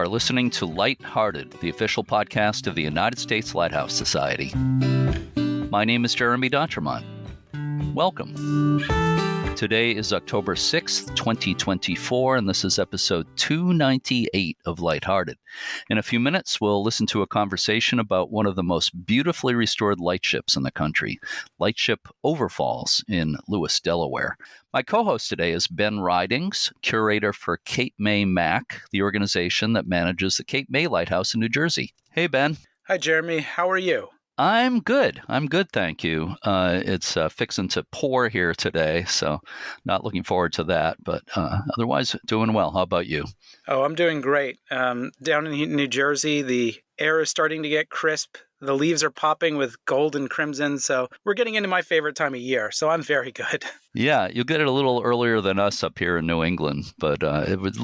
are listening to Lighthearted, the official podcast of the United States Lighthouse Society. My name is Jeremy D'Entremont. Welcome. Today is October 6th, 2024, and this is episode 298 of Lighthearted. In a few minutes, we'll listen to a conversation about one of the most beautifully restored lightships in the country, Lightship Overfalls in Lewes, Delaware. My co-host today is Ben Ridings, curator for Cape May MAC, the organization that manages the Cape May Lighthouse in New Jersey. Hey, Ben. Hi, Jeremy. How are you? I'm good, thank you. It's fixing to pour here today, so not looking forward to that, but otherwise doing well. How about you? Oh, I'm doing great. Down in New Jersey, the air is starting to get crisp. The leaves are popping with gold and crimson, so we're getting into my favorite time of year, so I'm very good. Yeah, you'll get it a little earlier than us up here in New England, but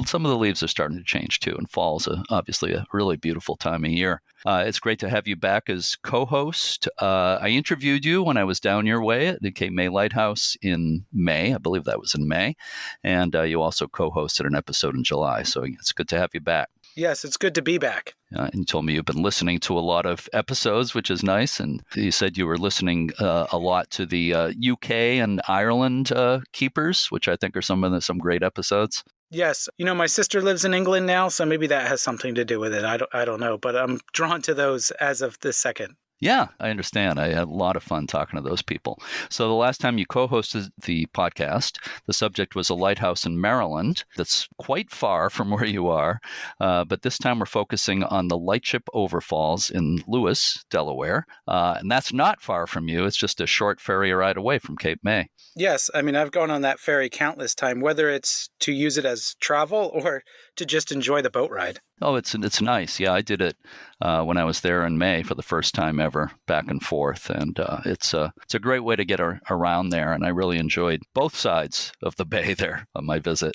some of the leaves are starting to change too, and fall's obviously a really beautiful time of year. It's great to have you back as co-host. I interviewed you when I was down your way at the Cape May Lighthouse in May. I believe that was in May, and you also co-hosted an episode in July, so it's good to have you back. Yes, it's good to be back. And you told me you've been listening to a lot of episodes, which is nice. And you said you were listening a lot to the UK and Ireland keepers, which I think are some great episodes. Yes. You know, my sister lives in England now, so maybe that has something to do with it. I don't know, but I'm drawn to those as of this second. Yeah, I understand. I had a lot of fun talking to those people. So the last time you co-hosted the podcast, the subject was a lighthouse in Maryland that's quite far from where you are. But this time we're focusing on the Lightship Overfalls in Lewes, Delaware. And that's not far from you. It's just a short ferry ride away from Cape May. Yes. I mean, I've gone on that ferry countless times, whether it's to use it as travel or to just enjoy the boat ride. Oh, it's nice. Yeah, I did it when I was there in May for the first time ever, back and forth, and it's a great way to get around there. And I really enjoyed both sides of the bay there on my visit.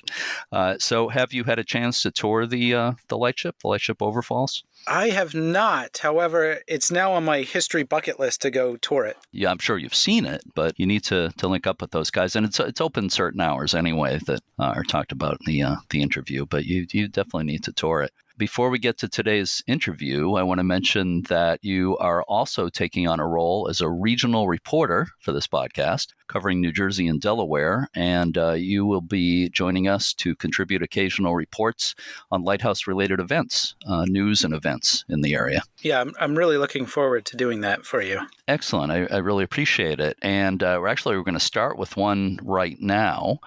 So, have you had a chance to tour the Lightship Overfalls? I have not. However, it's now on my history bucket list to go tour it. Yeah, I'm sure you've seen it, but you need to link up with those guys, and it's open certain hours anyway that are talked about in the interview. But you definitely need to tour it. Before we get to today's interview, I want to mention that you are also taking on a role as a regional reporter for this podcast, covering New Jersey and Delaware, and you will be joining us to contribute occasional reports on lighthouse-related events, news and events in the area. Yeah, I'm really looking forward to doing that for you. Excellent. I really appreciate it. And we're going to start with one right now.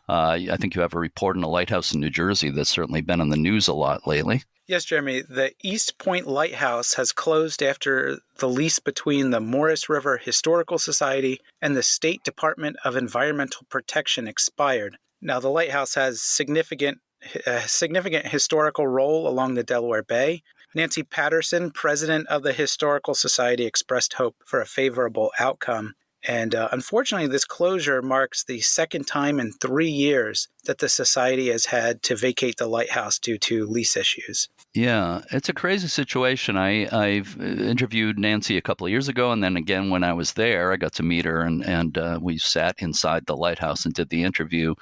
I think you have a report on a lighthouse in New Jersey that's certainly been in the news a lot lately. Yes, Jeremy. The East Point Lighthouse has closed after the lease between the Morris River Historical Society and the State Department of Environmental Protection expired. Now, the lighthouse has significant historical role along the Delaware Bay. Nancy Patterson, president of the Historical Society, expressed hope for a favorable outcome. And unfortunately, this closure marks the second time in 3 years that the Society has had to vacate the lighthouse due to lease issues. Yeah, it's a crazy situation. I've interviewed Nancy a couple of years ago, and then again when I was there, I got to meet her, and we sat inside the lighthouse and did the interview.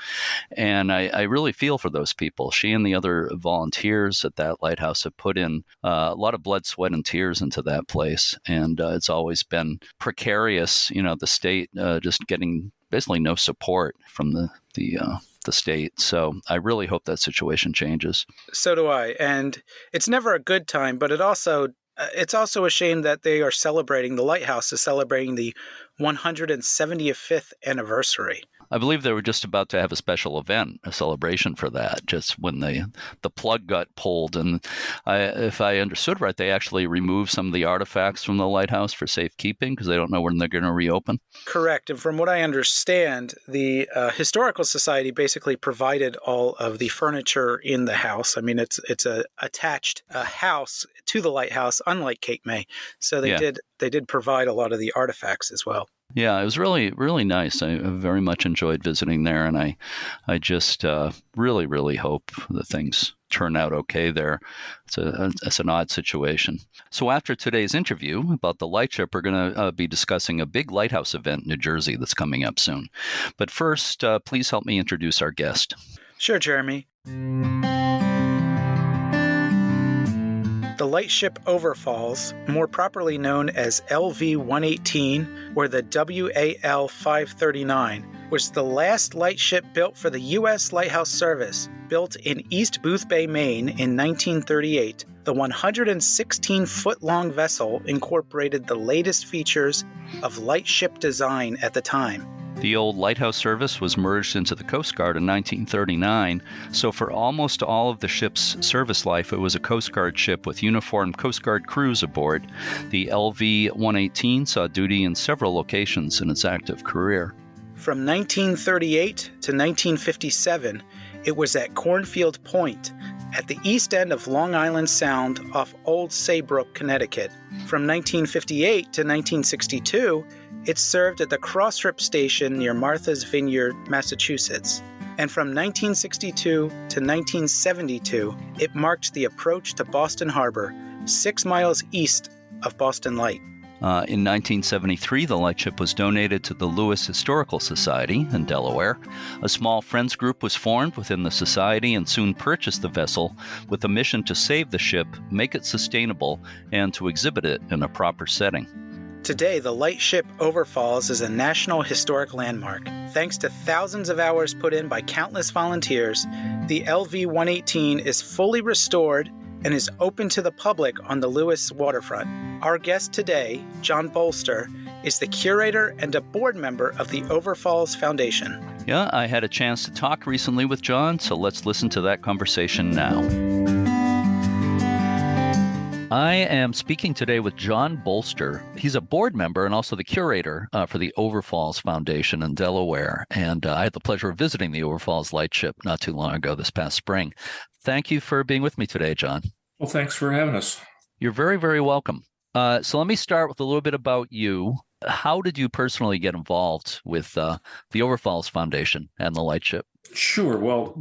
And I really feel for those people. She and the other volunteers at that lighthouse have put in a lot of blood, sweat, and tears into that place. And it's always been precarious, the state just getting basically no support from the state. So I really hope that situation changes. So do I. And it's never a good time, but it's also a shame that they are celebrating, the lighthouse is celebrating the 175th anniversary. I believe they were just about to have a special event, a celebration for that, just when the plug got pulled. And if I understood right, they actually removed some of the artifacts from the lighthouse for safekeeping because they don't know when they're going to reopen. Correct. And from what I understand, the Historical Society basically provided all of the furniture in the house. I mean, it's a attached house to the lighthouse, unlike Cape May. So they did provide a lot of the artifacts as well. Yeah, it was really, really nice. I very much enjoyed visiting there, and I just really, really hope that things turn out okay there. It's an odd situation. So after today's interview about the Lightship, we're going to be discussing a big lighthouse event in New Jersey that's coming up soon. But first, please help me introduce our guest. Sure, Jeremy. The Lightship Overfalls, more properly known as LV-118 or the WAL-539, was the last lightship built for the U.S. Lighthouse Service, built in East Boothbay, Maine in 1938. The 116-foot-long vessel incorporated the latest features of lightship design at the time. The old Lighthouse Service was merged into the Coast Guard in 1939, so for almost all of the ship's service life, it was a Coast Guard ship with uniformed Coast Guard crews aboard. The LV-118 saw duty in several locations in its active career. From 1938 to 1957, it was at Cornfield Point, at the east end of Long Island Sound off Old Saybrook, Connecticut. From 1958 to 1962, it served at the Crossrip Station near Martha's Vineyard, Massachusetts. And from 1962 to 1972, it marked the approach to Boston Harbor, 6 miles east of Boston Light. In 1973, the lightship was donated to the Lewes Historical Society in Delaware. A small friends group was formed within the society and soon purchased the vessel with a mission to save the ship, make it sustainable, and to exhibit it in a proper setting. Today, the Lightship Overfalls is a National Historic Landmark. Thanks to thousands of hours put in by countless volunteers, the LV-118 is fully restored and is open to the public on the Lewes waterfront. Our guest today, John Bolster, is the curator and a board member of the Overfalls Foundation. Yeah, I had a chance to talk recently with John, so let's listen to that conversation now. I am speaking today with John Bolster. He's a board member and also the curator for the Overfalls Foundation in Delaware. And I had the pleasure of visiting the Overfalls Lightship not too long ago this past spring. Thank you for being with me today, John. Well, thanks for having us. You're very, very welcome. So let me start with a little bit about you. How did you personally get involved with the Overfalls Foundation and the Lightship? Sure. Well,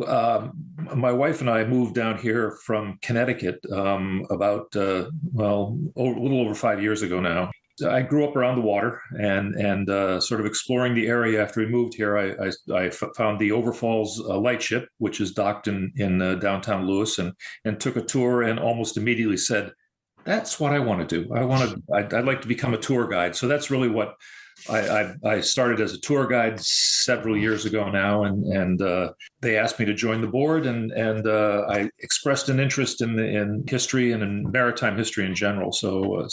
my wife and I moved down here from Connecticut about a little over 5 years ago now. I grew up around the water and sort of exploring the area after we moved here. I found the Overfalls Lightship, which is docked in downtown Lewes, and took a tour and almost immediately said, "That's what I want to do. I'd like to become a tour guide." So that's really what I started as a tour guide several years ago now, and they asked me to join the board, and I expressed an interest in history and in maritime history in general. So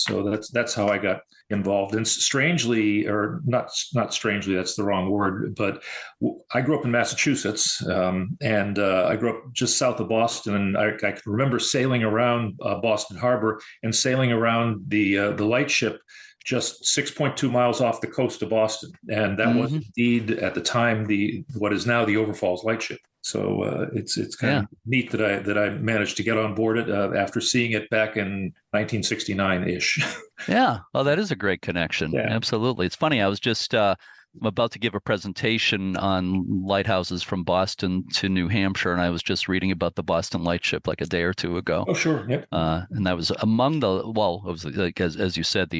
that's how I got involved. And strangely, or not strangely, that's the wrong word, but I grew up in Massachusetts, and I grew up just south of Boston, and I can remember sailing around Boston Harbor and sailing around the lightship just 6.2 miles off the coast of Boston. And that was indeed at the time what is now the Overfalls Lightship. So it's kind of neat that I managed to get on board it after seeing it back in 1969-ish. Yeah. Oh, that is a great connection. Yeah. Absolutely. It's funny. I was just I'm about to give a presentation on lighthouses from Boston to New Hampshire, and I was just reading about the Boston Lightship like a day or two ago. Oh, sure. Yep. And that was among it was like, as you said,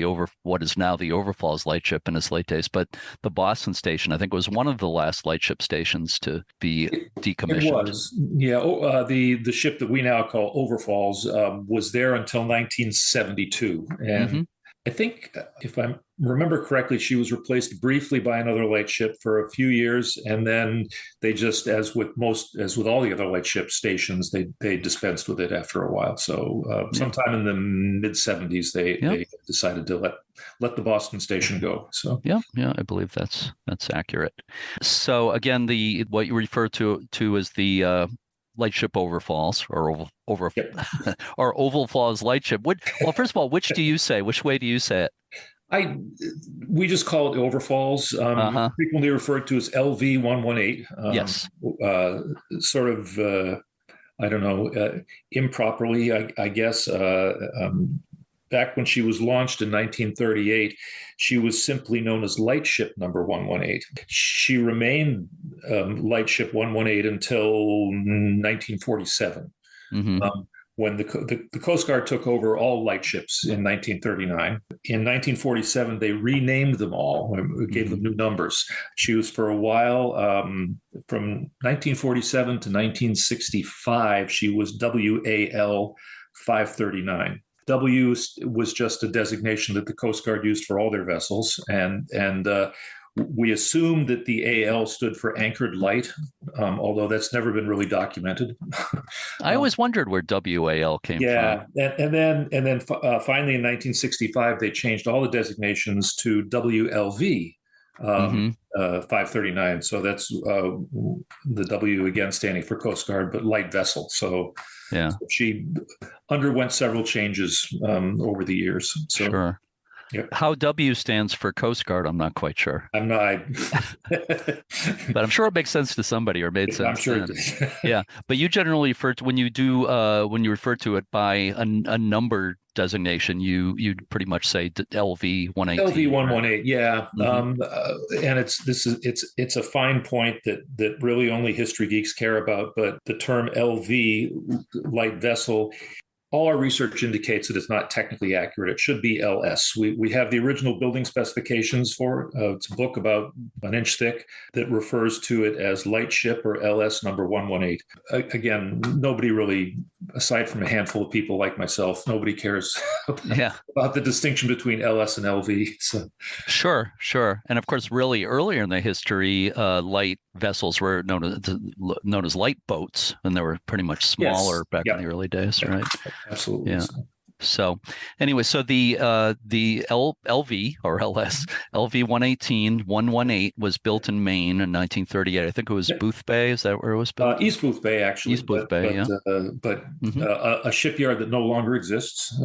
what is now the Overfalls Lightship in its late days, but the Boston station, I think, was one of the last lightship stations to be decommissioned. It was. Yeah. The ship that we now call Overfalls was there until 1972. And I think, if I remember correctly, she was replaced briefly by another lightship for a few years, and then they just, as with all the other lightship stations, they dispensed with it after a while. So sometime in the mid 70s, they decided to let the Boston station go. So yeah, I believe that's accurate. So again, what you refer to as the Lightship Overfalls or Overfalls Lightship. Well, first of all, which do you say? Which way do you say it? We just call it Overfalls. Frequently referred to as LV-118. Yes. Sort of, I don't know, improperly, I guess. Back when she was launched in 1938, she was simply known as Lightship number 118. She remained Lightship 118 until 1947, when the Coast Guard took over all lightships in 1939. In 1947, they renamed them all, gave them new numbers. She was for a while, from 1947 to 1965, she was WAL 539. W was just a designation that the Coast Guard used for all their vessels, and we assumed that the AL stood for anchored light, although that's never been really documented. I always wondered where WAL came from. Yeah, and then finally in 1965 they changed all the designations to WLV. 539. So that's the W again standing for Coast Guard, but light vessel. So yeah, she underwent several changes over the years. So, sure. Yep. How W stands for Coast Guard, I'm not quite sure. I'm not. But I'm sure it makes sense to somebody, or made sense. I'm sure it does. Yeah, but you generally refer to, when you refer to it by a number designation, you pretty much say LV 118. LV 118, yeah. And it's a fine point that really only history geeks care about. But the term LV, light vessel, all our research indicates that it's not technically accurate. It should be LS. We have the original building specifications for it. It's a book about an inch thick that refers to it as Lightship or LS number 118. Again, nobody really, aside from a handful of people like myself, nobody cares about the distinction between LS and LV. So. Sure. And of course, really earlier in the history, light vessels were known as light boats, and they were pretty much smaller back in the early days, right? Absolutely. Yeah. So anyway, so the LV or LS LV 118 was built in Maine in 1938. I think it was Boothbay. Is that where it was built? East Boothbay, actually. East Boothbay, but a shipyard that no longer exists.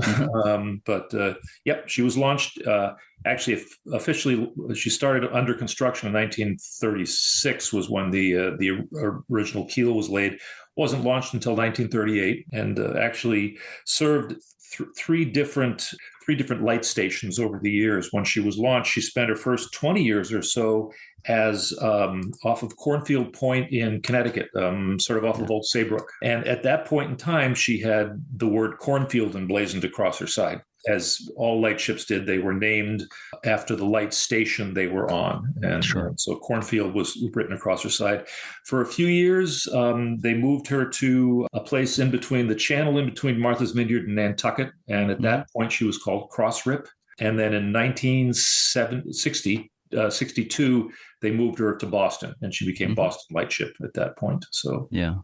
She was launched. Actually, officially, she started under construction in 1936 was when the original keel was laid. Wasn't launched until 1938, and actually served three different light stations over the years. When she was launched, she spent her first 20 years or so as off of Cornfield Point in Connecticut, sort of off of Old Saybrook. And at that point in time, she had the word cornfield emblazoned across her side. As all lightships did, they were named after the light station they were on. And so Cornfield was written across her side. For a few years, they moved her to a place in between the channel, in between Martha's Vineyard and Nantucket. And at that point, she was called Cross Rip. And then in 1962, they moved her to Boston, and she became Boston Lightship at that point. So yeah.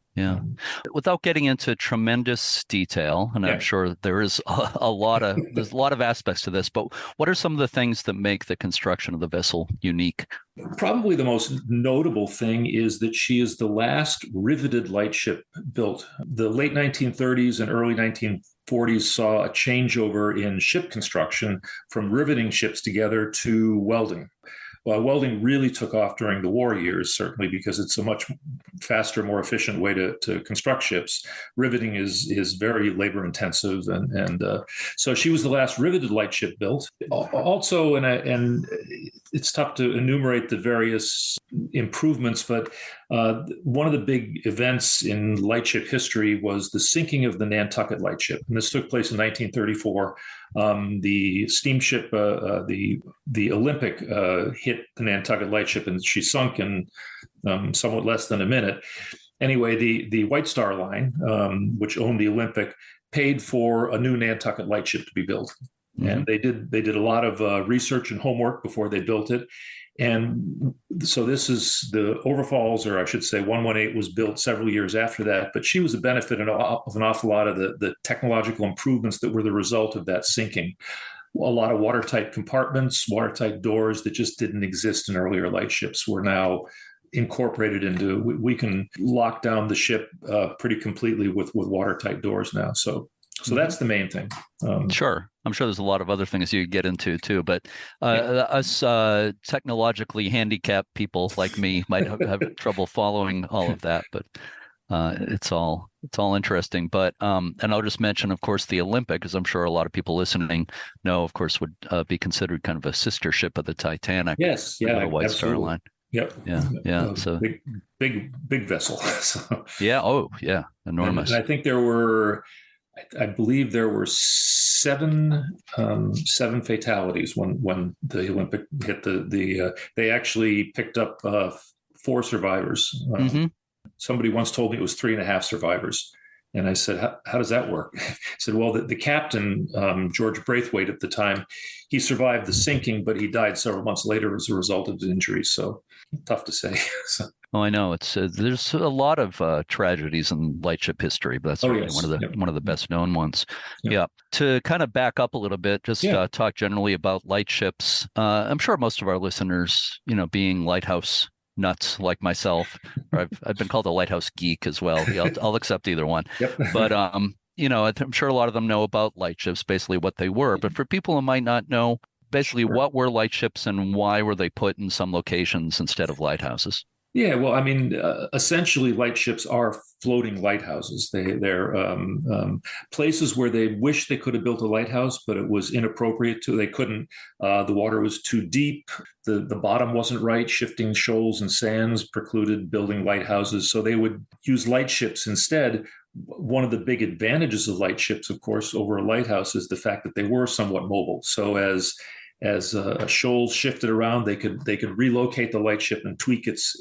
Without getting into tremendous detail, and I'm sure there is there's a lot of aspects to this, but what are some of the things that make the construction of the vessel unique? Probably the most notable thing is that she is the last riveted lightship built. The late 1930s and early 1940s saw a changeover in ship construction from riveting ships together to welding. Well, welding really took off during the war years, certainly because it's a much faster, more efficient way to construct ships. Riveting is very labor intensive, and so she was the last riveted lightship built. Also, and it's tough to enumerate the various improvements, but one of the big events in lightship history was the sinking of the Nantucket lightship, and this took place in 1934. The steamship, the Olympic, hit the Nantucket lightship, and she sunk in somewhat less than a minute. Anyway, the White Star Line, which owned the Olympic, paid for a new Nantucket lightship to be built, and they did a lot of research and homework before they built it. And so this is the Overfalls, or I should say 118 was built several years after that, but she was a benefit of an awful lot of the technological improvements that were the result of that sinking. A lot of watertight compartments, watertight doors that just didn't exist in earlier lightships were now incorporated into, we can lock down the ship pretty completely with watertight doors now. So that's the main thing. Sure. I'm sure there's a lot of other things you get into too, but us technologically handicapped people like me might have trouble following all of that, but it's all interesting. But and I'll just mention, of course, the Olympic, as I'm sure a lot of people listening know, of course, would be considered kind of a sister ship of the Titanic. Yes, the White Star Line. Yep. Yeah. So big vessel. So, yeah. Oh, yeah. Enormous. And I think I believe there were seven fatalities when the Olympic hit they actually picked up 4 survivors. Somebody once told me it was 3.5 survivors. And I said, how does that work? He said, well, the captain, George Braithwaite at the time, he survived the sinking, but he died several months later as a result of his injuries. So tough to say. So. Oh, I know. It's there's a lot of tragedies in lightship history, but that's certainly one of the best known ones. Yep. Yeah. To kind of back up a little bit, just talk generally about lightships. I'm sure most of our listeners, being lighthouse nuts like myself, or I've been called a lighthouse geek as well. Yeah, I'll accept either one. Yep. But I'm sure a lot of them know about lightships, basically what they were. But for people who might not know, basically what were lightships and why were they put in some locations instead of lighthouses? Yeah, well, I mean, essentially, lightships are floating lighthouses. They're places where they wish they could have built a lighthouse, but it was inappropriate to. They couldn't. The water was too deep. The bottom wasn't right. Shifting shoals and sands precluded building lighthouses. So they would use lightships instead. One of the big advantages of lightships, of course, over a lighthouse is the fact that they were somewhat mobile. So as shoals shifted around, they could relocate the lightship and tweak its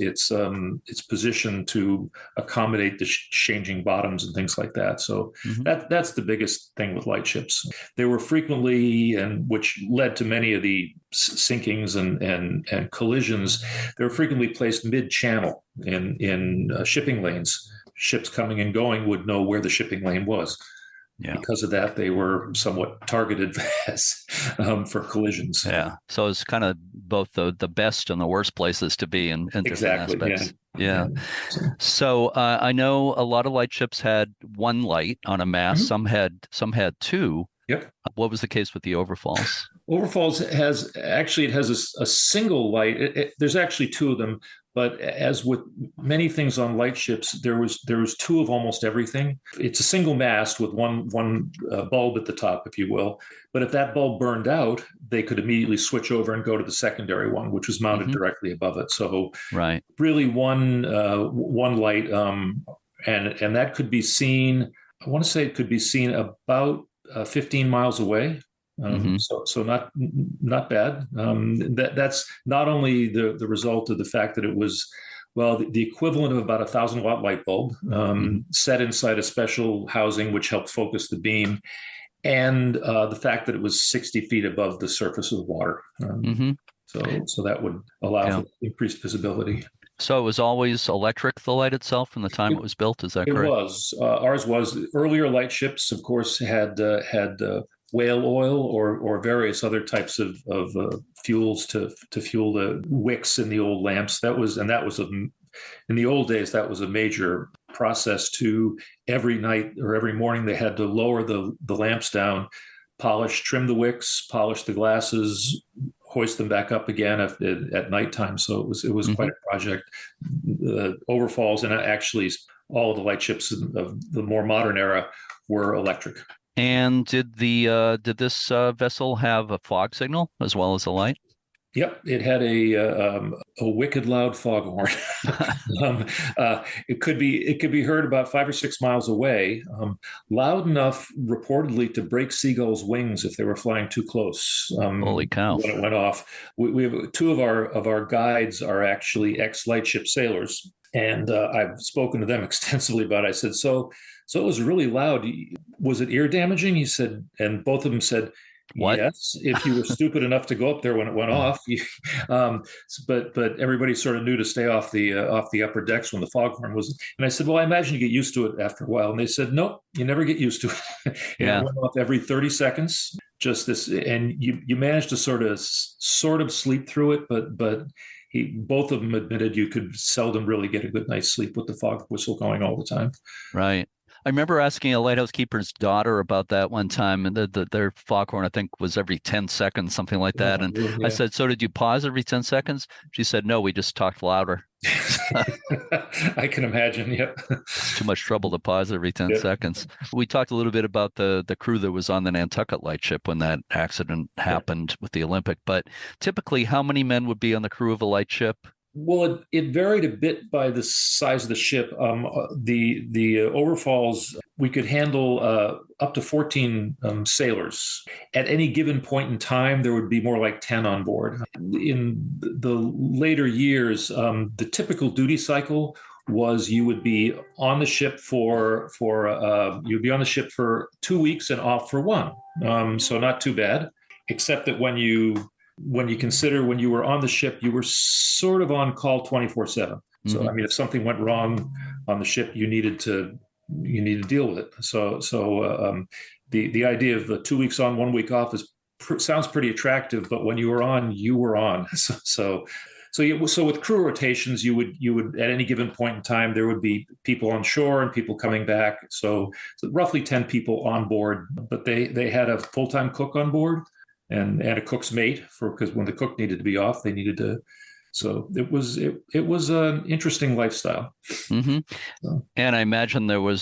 position to accommodate the changing bottoms and things like that. So that's the biggest thing with lightships. They were frequently, and which led to many of the sinkings and collisions, they were frequently placed mid-channel in shipping lanes. Ships coming and going would know where the shipping lane was. Yeah. Because of that, they were somewhat targeted for collisions. Yeah. So it's kind of both the best and the worst places to be in different aspects. Yeah. So I know a lot of lightships had one light on a mast. Mm-hmm. Some had two. Yep. What was the case with the Overfalls? Overfalls has a single light. There's actually two of them. But as with many things on lightships, there was two of almost everything. It's a single mast with one bulb at the top, if you will. But if that bulb burned out, they could immediately switch over and go to the secondary one, which was mounted directly above it. So really one light, and that could be seen. I want to say it could be seen about 15 miles away. So not bad. That's not only the result of the fact that it was, the equivalent of about 1,000-watt light bulb set inside a special housing which helped focus the beam, and the fact that it was 60 feet above the surface of the water. So that would allow for increased visibility. So it was always electric, the light itself, from the time it was built. Is that correct? It was. Ours was. Earlier lightships, of course, had whale oil or various other types of fuels to fuel the wicks in the old lamps. In the old days, that was a major process. To every night or every morning, they had to lower the lamps down, trim the wicks, polish the glasses, hoist them back up again at nighttime. So it was quite a project. Overfalls, and actually all of the lightships of the more modern era were electric. And did this vessel have a fog signal as well as a light? Yep, it had a wicked loud foghorn. It could be heard about 5 or 6 miles away, loud enough reportedly to break seagulls' wings if they were flying too close. Holy cow! When it went off, we have two of our guides are actually ex-lightship sailors, and I've spoken to them extensively about it. I said, so it was really loud. Was it ear damaging? He said, and both of them said, what? Yes, if you were stupid enough to go up there when it went off. But everybody sort of knew to stay off the upper decks when the foghorn was. And I said, well, I imagine you get used to it after a while. And they said, nope, you never get used to it. It went off every 30 seconds. Just this, and you managed to sort of sleep through it, but both of them admitted you could seldom really get a good night's sleep with the fog whistle going all the time. Right. I remember asking a lighthouse keeper's daughter about that one time, and their foghorn, I think, was every 10 seconds, something like that. And I said, so did you pause every 10 seconds? She said, no, we just talked louder. I can imagine, yep. It's too much trouble to pause every 10 seconds. We talked a little bit about the crew that was on the Nantucket lightship when that accident happened with the Olympic. But typically, how many men would be on the crew of a lightship? Well, it varied a bit by the size of the ship. The Overfalls, we could handle up to 14 sailors. At any given point in time, there would be more like 10 on board. In the later years, the typical duty cycle was you would be on the ship for 2 weeks and off for one. So not too bad, except that when you consider when you were on the ship, you were sort of on call 24/7. So I mean, if something went wrong on the ship, you needed to deal with it. So the idea of the 2 weeks on, 1 week off sounds pretty attractive, but when you were on, you were on. So with crew rotations, you would at any given point in time, there would be people on shore and people coming back. So roughly 10 people on board, but they had a full-time cook on board and a cook's mate because when the cook needed to be off, they needed to. So it was an interesting lifestyle. Mm-hmm. So. And I imagine there were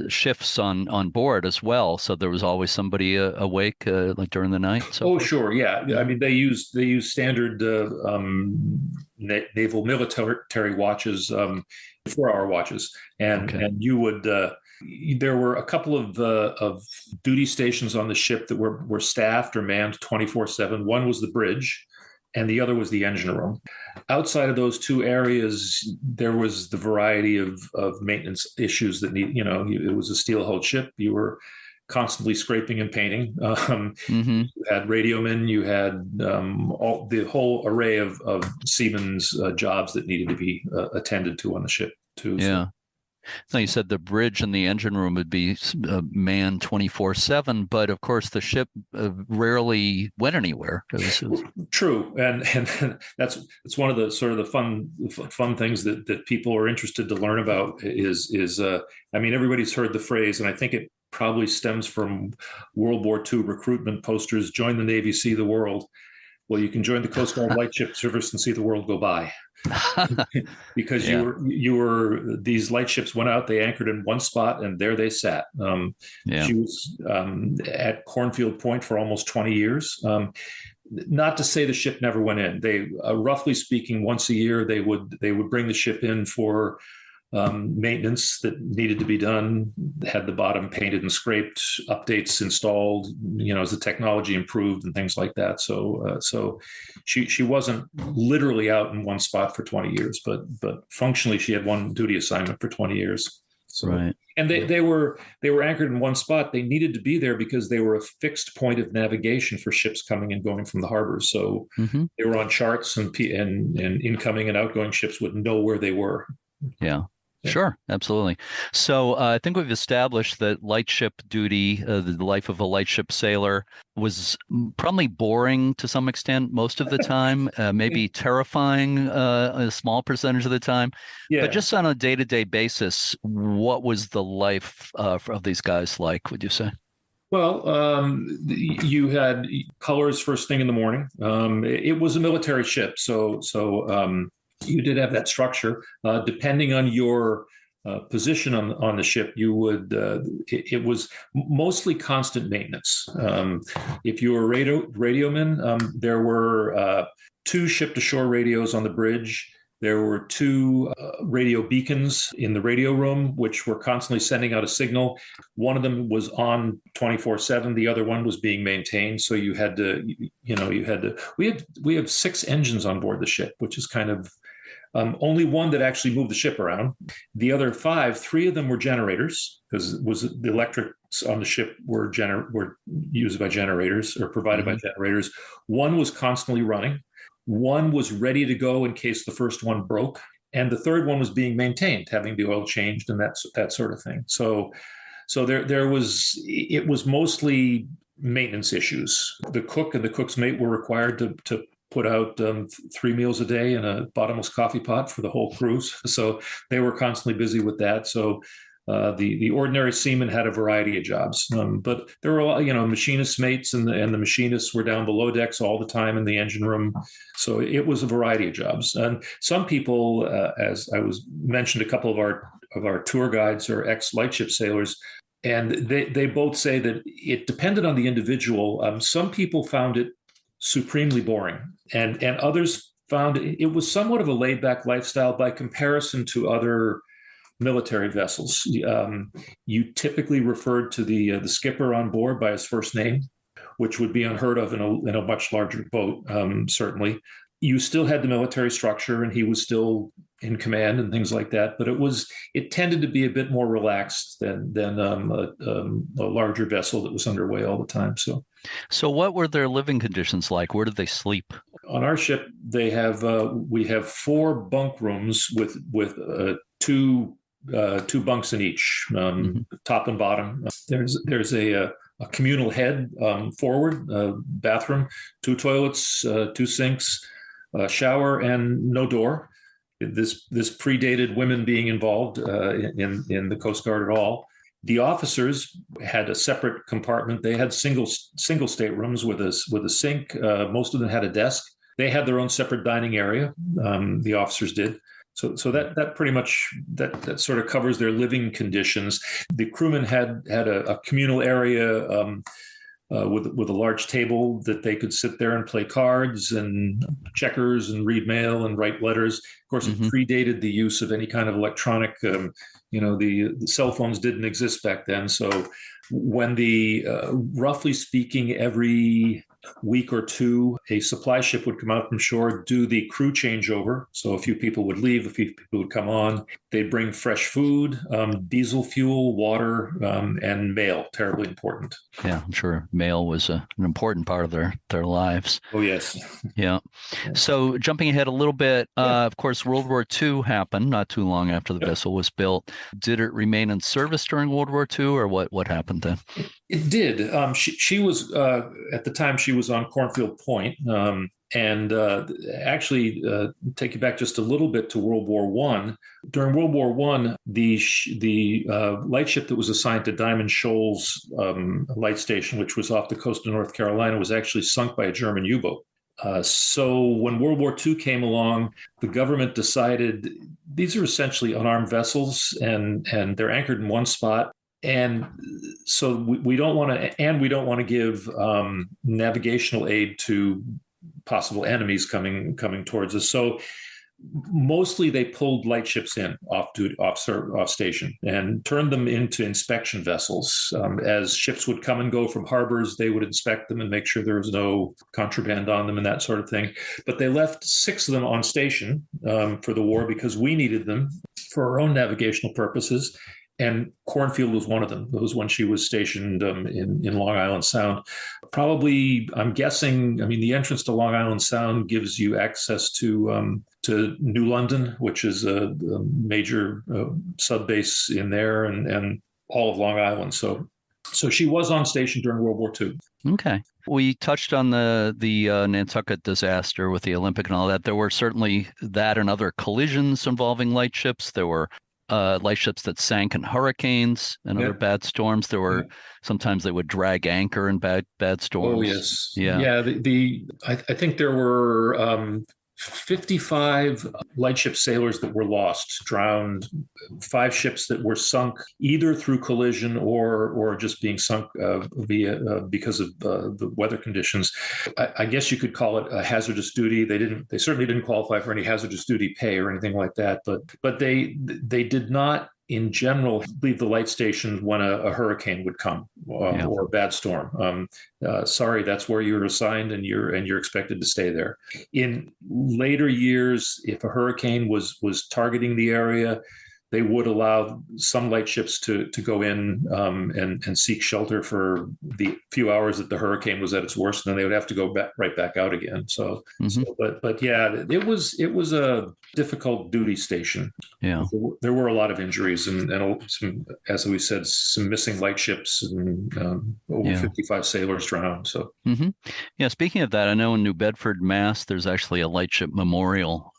shifts on board as well. So there was always somebody awake like during the night. So. Oh, sure, yeah. I mean, they used standard naval military watches, 4-hour watches, and you would. There were a couple of duty stations on the ship that were staffed or manned 24/7. One was the bridge, and the other was the engine room. Outside of those two areas, there was the variety of maintenance issues that it was a steel-hulled ship. You were constantly scraping and painting. You had radiomen, you had the whole array of seamen's jobs that needed to be attended to on the ship too. Yeah. Now, you said the bridge and the engine room would be manned 24/7, but of course the ship rarely went anywhere. True, and it's one of the sort of the fun things that people are interested to learn about is I mean, everybody's heard the phrase, and I think it probably stems from World War II recruitment posters: "Join the Navy, see the world." Well, you can join the Coast Guard Lightship Service and see the world go by. Because these lightships went out, they anchored in one spot, and there they sat. She was at Cornfield Point for almost 20 years. Not to say the ship never went in. They, roughly speaking, once a year they would bring the ship in for maintenance that needed to be done. Had the bottom painted and scraped, updates installed, as the technology improved and things like that. So she wasn't literally out in one spot for 20 years, but functionally she had one duty assignment for 20 years. So, right. And they were anchored in one spot. They needed to be there because they were a fixed point of navigation for ships coming and going from the harbor. So they were on charts, and incoming and outgoing ships would know where they were. Yeah. Sure, absolutely. So I think we've established that lightship duty, the life of a lightship sailor, was probably boring to some extent most of the time, maybe terrifying a small percentage of the time. Yeah. But just on a day-to-day basis, what was the life of these guys like, would you say? Well, you had colors first thing in the morning. It was a military ship, so you did have that structure. Depending on your position on the ship, you would. It was mostly constant maintenance. If you were radioman, there were 2 ship-to-shore radios on the bridge. There were 2 radio beacons in the radio room, which were constantly sending out a signal. One of them was on 24/7. The other one was being maintained. So you had to. We have 6 engines on board the ship, which is kind of. Only one that actually moved the ship around. The other 5, 3 of them were generators, because the electrics on the ship were used by generators or provided by generators. One was constantly running. One was ready to go in case the first one broke, and the third one was being maintained, having the oil changed and that sort of thing. So it was mostly maintenance issues. The cook and the cook's mate were required to put out 3 meals a day in a bottomless coffee pot for the whole crew. So they were constantly busy with that. So the ordinary seaman had a variety of jobs, but there were machinist mates, and the machinists were down below decks all the time in the engine room. So it was a variety of jobs. And some people, as I was mentioned, a couple of our tour guides are ex-lightship sailors, and they both say that it depended on the individual. Some people found it supremely boring, and others found it was somewhat of a laid-back lifestyle by comparison to other military vessels. You typically referred to the skipper on board by his first name, which would be unheard of in a much larger boat. Certainly, you still had the military structure, and he was still in command and things like that. But it tended to be a bit more relaxed than a larger vessel that was underway all the time. So what were their living conditions like? Where did they sleep? On our ship, we have 4 bunk rooms with two bunks in each, top and bottom. There's a communal head forward, bathroom, 2 toilets, 2 sinks, shower, and no door. This predated women being involved in the Coast Guard at all. The officers had a separate compartment. They had single staterooms with a sink. Most of them had a desk. They had their own separate dining area. The officers did. So that pretty much that sort of covers their living conditions. The crewmen had a communal area with a large table that they could sit there and play cards and checkers and read mail and write letters. Of course, it predated the use of any kind of electronic. The cell phones didn't exist back then. So when roughly speaking, every week or 2, a supply ship would come out from shore, do the crew changeover. So a few people would leave, a few people would come on. They'd bring fresh food, diesel fuel, water, and mail. Terribly important. Yeah, I'm sure mail was an important part of their lives. Oh, yes. Yeah. So jumping ahead a little bit, of course, World War II happened not too long after the vessel was built. Did it remain in service during World War II, or what happened then? It did. She was, at the time, she was on Cornfield Point. And actually, take you back just a little bit to World War I. During World War I, the lightship that was assigned to Diamond Shoals light station, which was off the coast of North Carolina, was actually sunk by a German U-boat. So when World War II came along, the government decided these are essentially unarmed vessels, and they're anchored in one spot. And so we don't want to give navigational aid to possible enemies coming towards us. So mostly they pulled lightships in off station and turned them into inspection vessels. As ships would come and go from harbors, they would inspect them and make sure there was no contraband on them and that sort of thing. But they left 6 of them on station for the war because we needed them for our own navigational purposes. And Cornfield was one of them. It was when she was stationed in Long Island Sound. Probably, I'm guessing, the entrance to Long Island Sound gives you access to New London, which is a major sub base in there, and all of Long Island. So she was on station during World War II. Okay. We touched on the Nantucket disaster with the Olympic and all that. There were certainly that and other collisions involving lightships. There were lightships that sank in hurricanes and other bad storms. There were sometimes they would drag anchor in bad storms. Oh, yes. Yeah. I think there were 55 lightship sailors that were lost, drowned, 5 ships that were sunk either through collision or just being sunk because of the weather conditions. I guess you could call it a hazardous duty. They certainly didn't qualify for any hazardous duty pay or anything like that. But they did not, in general, leave the light station when a hurricane would come or a bad storm. Sorry, that's where you're assigned, and you're expected to stay there. In later years, if a hurricane was targeting the area, they would allow some lightships to go in and seek shelter for the few hours that the hurricane was at its worst, and then they would have to go right back out again. But yeah, it was a difficult duty station. Yeah, there were a lot of injuries and some, as we said, some missing lightships, and over 55 sailors drowned. So yeah. Speaking of that, I know in New Bedford, Mass, there's actually a lightship memorial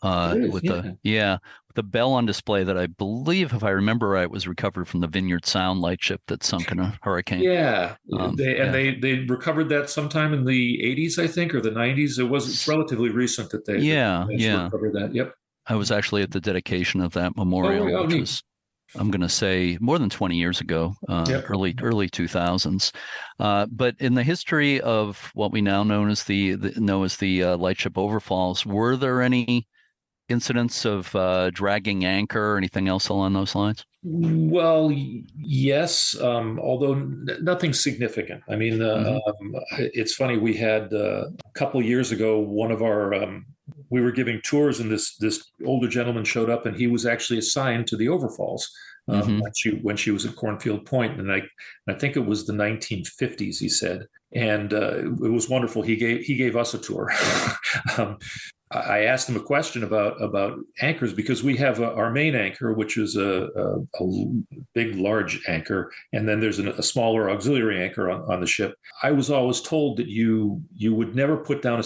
the bell on display that I believe, if I remember right, was recovered from the Vineyard Sound lightship that sunk in a hurricane. Yeah. They recovered that sometime in the 80s, I think, or the 90s. It's relatively recent that they recovered that. Yep. I was actually at the dedication of that memorial, which was, I'm going to say, more than 20 years ago, early 2000s. But in the history of what we now know as the Lightship Overfalls, were there any incidents of dragging anchor or anything else along those lines? Well, yes, although nothing significant. It's funny. We had a couple of years ago, one of our we were giving tours, and this older gentleman showed up, and he was actually assigned to the Overfalls when she was at Cornfield Point, and I think it was the 1950s. He said, and it was wonderful. He gave us a tour. I asked him a question about anchors, because we have our main anchor, which is a big, large anchor, and then there's a smaller auxiliary anchor on the ship. I was always told that you would never put down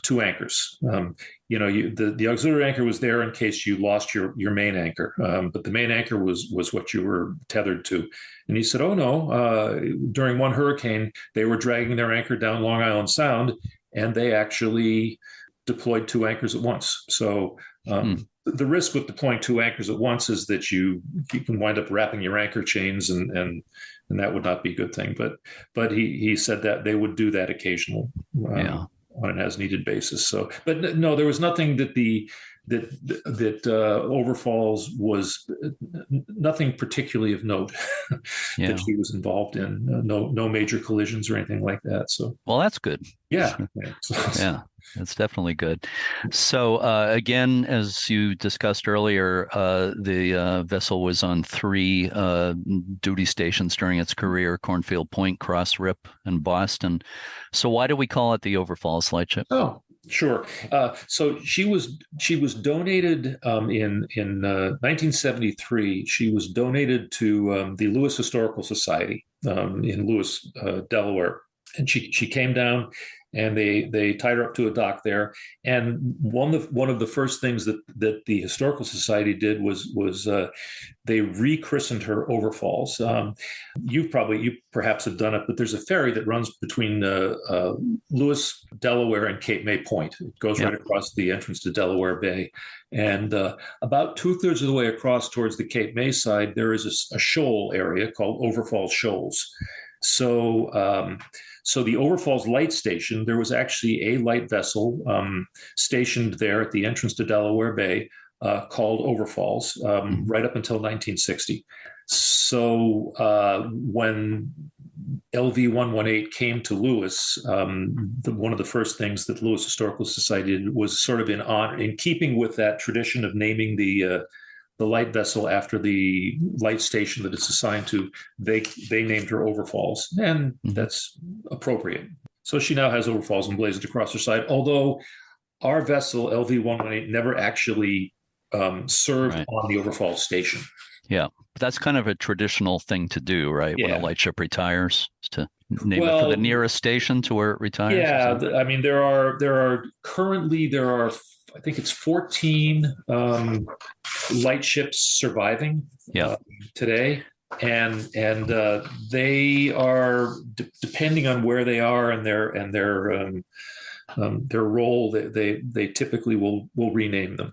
two anchors. The auxiliary anchor was there in case you lost your main anchor, but the main anchor was what you were tethered to. And he said, "Oh no! During one hurricane, they were dragging their anchor down Long Island Sound, and they actually deployed two anchors at once." So the risk with deploying two anchors at once is that you can wind up wrapping your anchor chains, and that would not be a good thing. But he said that they would do that occasionally on an as needed basis. So, but no, there was nothing that Overfalls was nothing particularly of note that she was involved in. No major collisions or anything like that. So, well, that's good. Yeah. Yeah. That's definitely good. So again, as you discussed earlier, the vessel was on 3 duty stations during its career: Cornfield Point, Cross Rip, and Boston. So why do we call it the Overfalls Lightship? Oh, sure. So she was donated in 1973. She was donated to the Lewes Historical Society in Lewes, Delaware, and she came down, and they tied her up to a dock there. And one of the first things that the Historical Society did was they rechristened her Overfalls. You perhaps have done it, but there's a ferry that runs between Lewes, Delaware, and Cape May Point. It goes right across the entrance to Delaware Bay. And about 2/3 of the way across towards the Cape May side, there is a shoal area called Overfalls Shoals. So the Overfalls Light Station, there was actually a light vessel stationed there at the entrance to Delaware Bay called Overfalls right up until 1960. So when LV 118 came to Lewes, one of the first things that Lewes Historical Society did was sort of in keeping with that tradition of naming the light vessel after the light station that it's assigned to. They named her Overfalls, and that's appropriate. So she now has Overfalls emblazoned across her side, although our vessel, LV 118, never actually served on the Overfalls station. Yeah, but that's kind of a traditional thing to do, right? Yeah. When a lightship retires, to name it for the nearest station to where it retires. Yeah, I mean, there are currently I think it's 14 lightships surviving today, and they are depending on where they are and their role, they typically will rename them.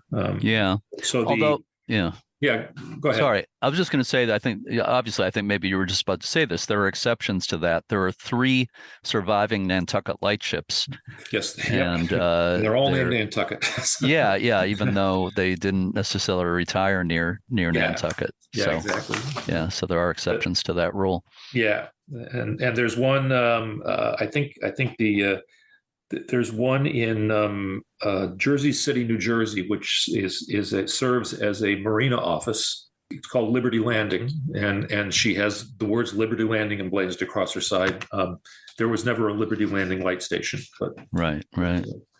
Yeah, go ahead. Sorry, I was just going to say that I think maybe you were just about to say this. There are exceptions to that. There are 3 surviving Nantucket lightships. Yes, and they're all named Nantucket. yeah, even though they didn't necessarily retire near Nantucket. Yeah, exactly. Yeah, so there are exceptions to that rule. Yeah, and there's one. I think there's one in Jersey City, New Jersey, which serves as a marina office. It's called Liberty Landing, and she has the words Liberty Landing emblazoned across her side. There was never a Liberty Landing light station, but right.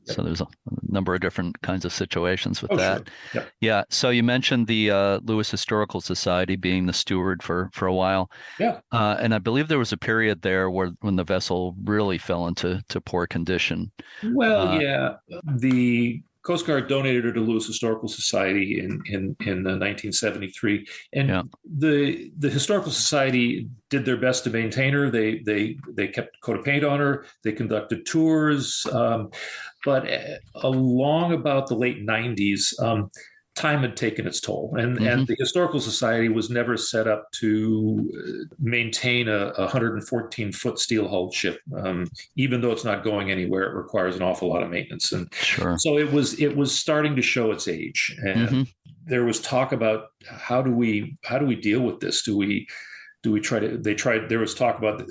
So there's a number of different kinds of situations with that. Sure. Yeah. So you mentioned the Lewes Historical Society being the steward for a while. Yeah. And I believe there was a period there when the vessel really fell into poor condition. Well, the Coast Guard donated her to Lewes Historical Society in 1973, and the Historical Society did their best to maintain her. They kept a coat of paint on her. They conducted tours, but along about the late 90s, time had taken its toll, and the Historical Society was never set up to maintain a 114-foot steel-hulled ship. Even though it's not going anywhere, it requires an awful lot of maintenance, and so it was starting to show its age. And there was talk about how do we deal with this? Do we there was talk about,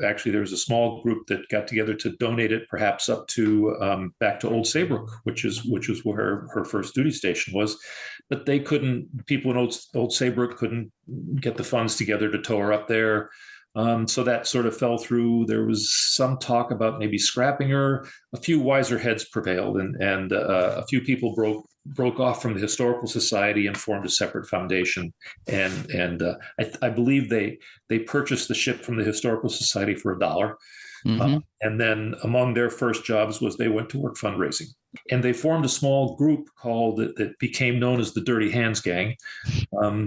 actually there was a small group that got together to donate it perhaps up to back to Old Saybrook, which is where her first duty station was. But people in Old Saybrook couldn't get the funds together to tow her up there. So that sort of fell through. There was some talk about maybe scrapping her. A few wiser heads prevailed, and a few people broke off from the Historical Society and formed a separate foundation. And I believe they purchased the ship from the Historical Society for $1. Mm-hmm. And then among their first jobs was they went to work fundraising. And they formed a small group that became known as the Dirty Hands Gang,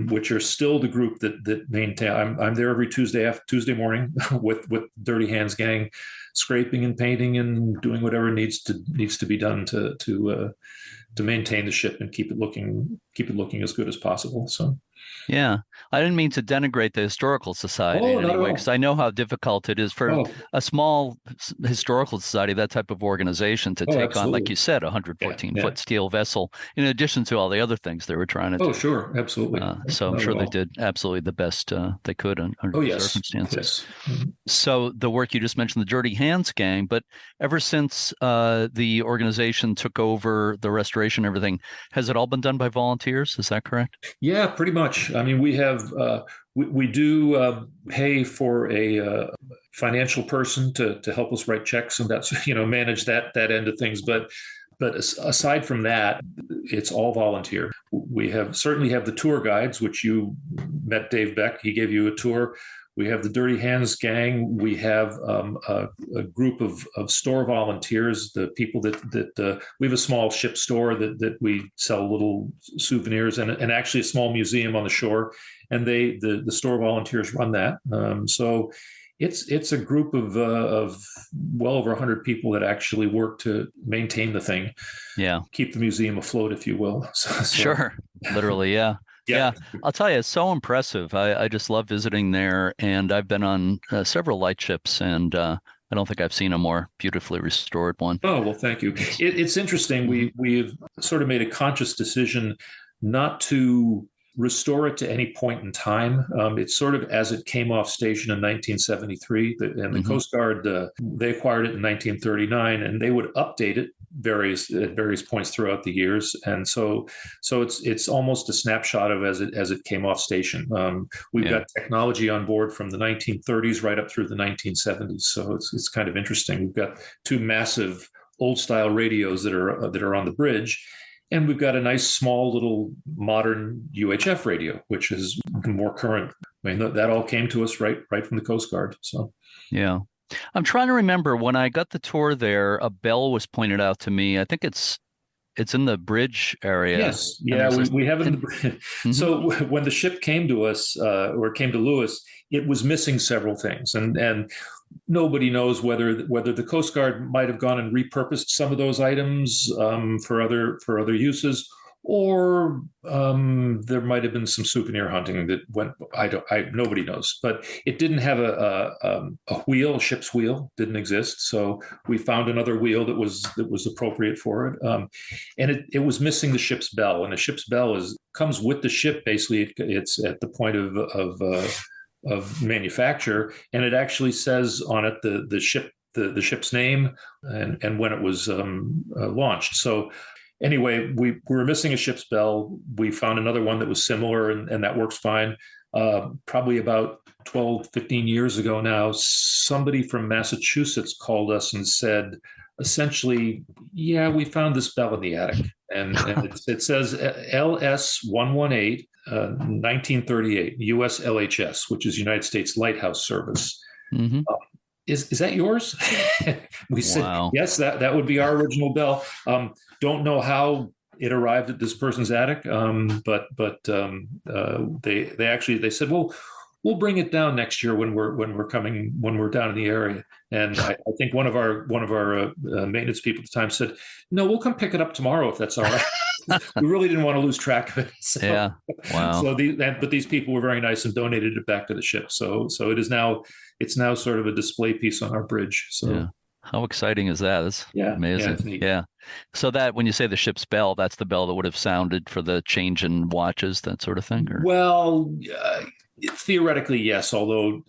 which are still the group that maintain. I'm there every Tuesday morning with Dirty Hands Gang, scraping and painting and doing whatever needs to be done to maintain the ship and keep it looking as good as possible. So. Yeah, I didn't mean to denigrate the Historical Society in any way, because I know how difficult it is for a small historical society, that type of organization, to take on, like you said, a 114-foot steel vessel, in addition to all the other things they were trying to do. Oh, sure, absolutely. So I'm sure they did absolutely the best they could under the circumstances. Yes. So the work you just mentioned, the Dirty Hands Gang, but ever since the organization took over the restoration and everything, has it all been done by volunteers? Is that correct? Yeah, pretty much. I mean, we have we do pay for a financial person to help us write checks, and that's manage that end of things. But aside from that, it's all volunteer. We certainly have the tour guides, which you met Dave Beck. He gave you a tour. We have the Dirty Hands Gang. We have a group of store volunteers, the people that we have a small ship store that we sell little souvenirs and actually a small museum on the shore. And the store volunteers run that. So it's a group of well over 100 people that actually work to maintain the thing. Yeah. Keep the museum afloat, if you will. Sure. Literally. Yeah. Yeah, I'll tell you, it's so impressive. I just love visiting there, and I've been on several lightships, and I don't think I've seen a more beautifully restored one. Oh, well, thank you. It's interesting. We've sort of made a conscious decision not to restore it to any point in time. It's sort of as it came off station in 1973, and the Coast Guard, they acquired it in 1939, and they would update it at various points throughout the years. And so it's almost a snapshot of as it came off station. We've got technology on board from the 1930s right up through the 1970s. So it's kind of interesting. We've got two massive old style radios that are on the bridge. And we've got a nice, small, little modern UHF radio, which is more current. I mean, that all came to us right from the Coast Guard. So, yeah. I'm trying to remember when I got the tour there, a bell was pointed out to me. I think it's in the bridge area. Yes. Yeah, we have it in the bridge. Mm-hmm. So when the ship came to us, or came to Lewes, it was missing several things. And nobody knows whether the Coast Guard might have gone and repurposed some of those items for other uses, or there might have been some souvenir hunting that went. Nobody knows. But it didn't have a wheel. A ship's wheel didn't exist, so we found another wheel that was appropriate for it. And it was missing the ship's bell, and the ship's bell comes with the ship. Basically, it's at the point of manufacture, and it actually says on it the ship's name and when it was launched. So anyway, we were missing a ship's bell. We found another one that was similar, and that works fine. Probably about 12, 15 years ago now, somebody from Massachusetts called us and said, essentially, yeah, we found this bell in the attic. And it says LS118, 1938, US LHS, which is United States Lighthouse Service. Mm-hmm. Is that yours? We said, yes, that would be our original bell. Don't know how it arrived at this person's attic, but they said, well, we'll bring it down next year when we're down in the area. And I think one of our maintenance people at the time said, no, we'll come pick it up tomorrow if that's all right. We really didn't want to lose track of it. So, yeah. Wow. So but these people were very nice and donated it back to the ship. So it's now sort of a display piece on our bridge. So. Yeah. How exciting is that? That's Yeah, amazing. it's neat. Yeah. So that when you say the ship's bell, that's the bell that would have sounded for the change in watches, that sort of thing, or Well, theoretically, yes. Although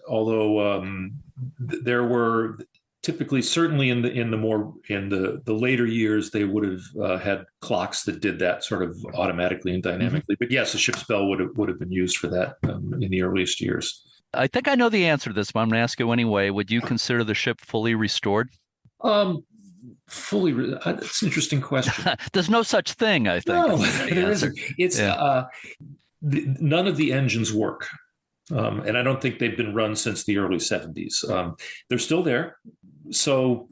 there were typically, certainly in the later years, they would have had clocks that did that sort of automatically and Mhm. dynamically. But yes, a ship's bell would have been used for that in the earliest years. I think I know the answer to this, but I'm going to ask you anyway. Would you consider the ship fully restored? Um, It's an interesting question. There's no such thing, I think, No, is the there answer. isn't. It's Yeah. none of the engines work. And I don't think they've been run since the early 70s. They're still there. So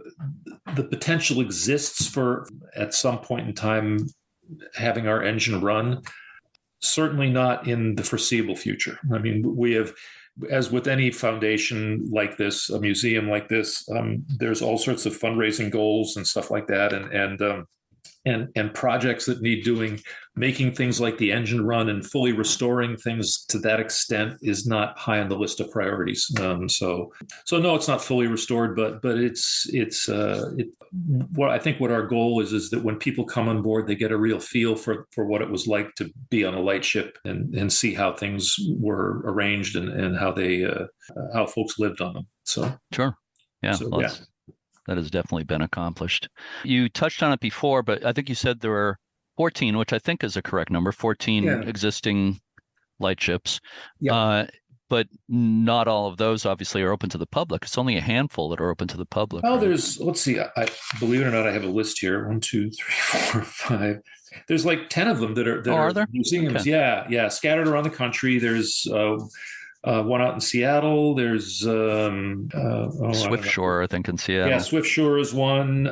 the potential exists for, at some point in time, having our engine run. Certainly not in the foreseeable future. I mean, we have, as with any foundation like this, a museum like this, there's all sorts of fundraising goals and stuff like that, and projects that need doing. Making things like the engine run and fully restoring things to that extent is not high on the list of priorities. So no, it's not fully restored, but what I think what our goal is that when people come on board, they get a real feel for what it was like to be on a lightship and see how things were arranged and how folks lived on them. Sure. Yeah. Well, Yeah. that has definitely been accomplished. You touched on it before, but I think you said there were 14, which I think is a correct number, 14 Yeah. existing lightships. Yeah. But not all of those obviously are open to the public. It's only a handful that are open to the public. Well, right? let's see, I believe it or not, I have a list here. 1, 2, 3, 4, 5. There's like 10 of them that are there? museums. Okay. Yeah, scattered around the country. There's one out in Seattle. There's Swift Shore, I think, in Seattle. Yeah, Swift Shore is one.